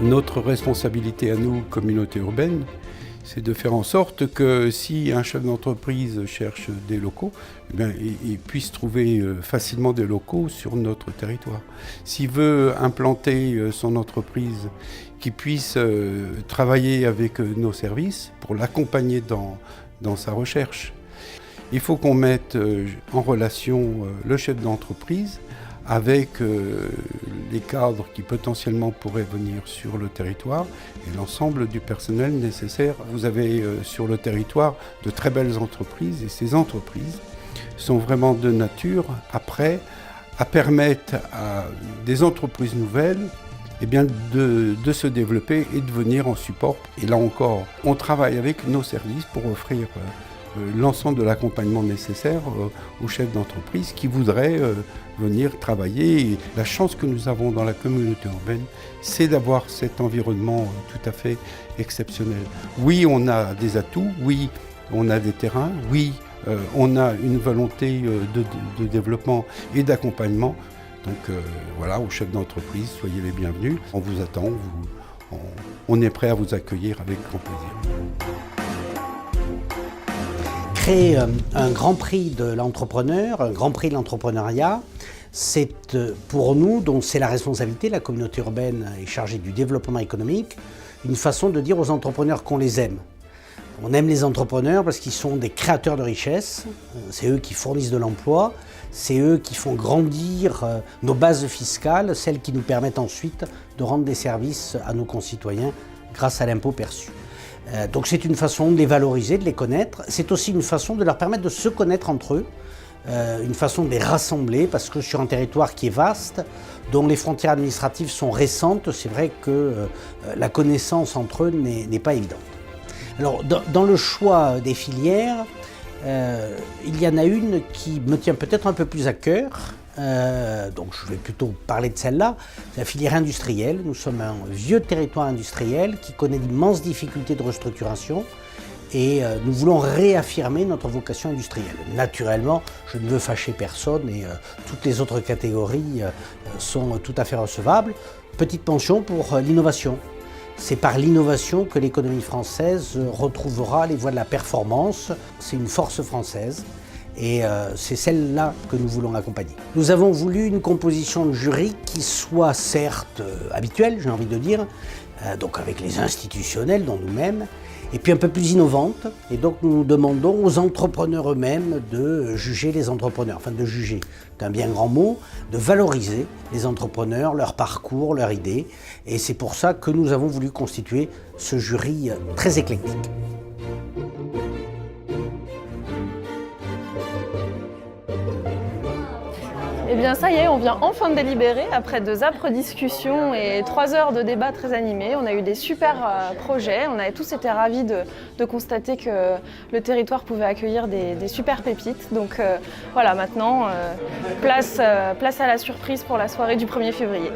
Notre responsabilité à nous, communauté urbaine, c'est de faire en sorte que si un chef d'entreprise cherche des locaux, eh bien, il puisse trouver facilement des locaux sur notre territoire. S'il veut implanter son entreprise, qu'il puisse travailler avec nos services pour l'accompagner dans sa recherche. Il faut qu'on mette en relation le chef d'entreprise avec les cadres qui potentiellement pourraient venir sur le territoire et l'ensemble du personnel nécessaire. Vous avez sur le territoire de très belles entreprises et ces entreprises sont vraiment de nature, après, à permettre à des entreprises nouvelles de se développer et de venir en support. Et là encore, on travaille avec nos services pour offrir l'ensemble de l'accompagnement nécessaire aux chefs d'entreprise qui voudraient venir travailler. Et la chance que nous avons dans la communauté urbaine, c'est d'avoir cet environnement tout à fait exceptionnel. Oui, on a des atouts, oui, on a des terrains, oui, on a une volonté de développement et d'accompagnement. Donc voilà, aux chefs d'entreprise, soyez les bienvenus. On vous attend, on est prêt à vous accueillir avec grand plaisir. Créer un grand prix de l'entrepreneur, un grand prix de l'entrepreneuriat, c'est pour nous, dont c'est la responsabilité, la communauté urbaine est chargée du développement économique, une façon de dire aux entrepreneurs qu'on les aime. On aime les entrepreneurs parce qu'ils sont des créateurs de richesses, c'est eux qui fournissent de l'emploi, c'est eux qui font grandir nos bases fiscales, celles qui nous permettent ensuite de rendre des services à nos concitoyens grâce à l'impôt perçu. Donc c'est une façon de les valoriser, de les connaître. C'est aussi une façon de leur permettre de se connaître entre eux, une façon de les rassembler, parce que sur un territoire qui est vaste, dont les frontières administratives sont récentes, c'est vrai que la connaissance entre eux n'est pas évidente. Alors dans le choix des filières, il y en a une qui me tient peut-être un peu plus à cœur, donc je vais plutôt parler de celle-là, c'est la filière industrielle. Nous sommes un vieux territoire industriel qui connaît d'immenses difficultés de restructuration et nous voulons réaffirmer notre vocation industrielle. Naturellement, je ne veux fâcher personne et toutes les autres catégories sont tout à fait recevables. Petite pension pour l'innovation. C'est par l'innovation que l'économie française retrouvera les voies de la performance. C'est une force française et c'est celle-là que nous voulons accompagner. Nous avons voulu une composition de jury qui soit certes habituelle, j'ai envie de dire, donc avec les institutionnels dont nous-mêmes, et puis un peu plus innovante. Et donc nous demandons aux entrepreneurs eux-mêmes de juger les entrepreneurs, enfin de juger, c'est un bien grand mot, de valoriser les entrepreneurs, leur parcours, leurs idées. Et c'est pour ça que nous avons voulu constituer ce jury très éclectique. Eh bien ça y est, on vient enfin de délibérer après 2 âpres discussions et 3 heures de débat très animés. On a eu des super projets, on avait tous été ravis de constater que le territoire pouvait accueillir des super pépites. Donc voilà, maintenant, place à la surprise pour la soirée du 1er février.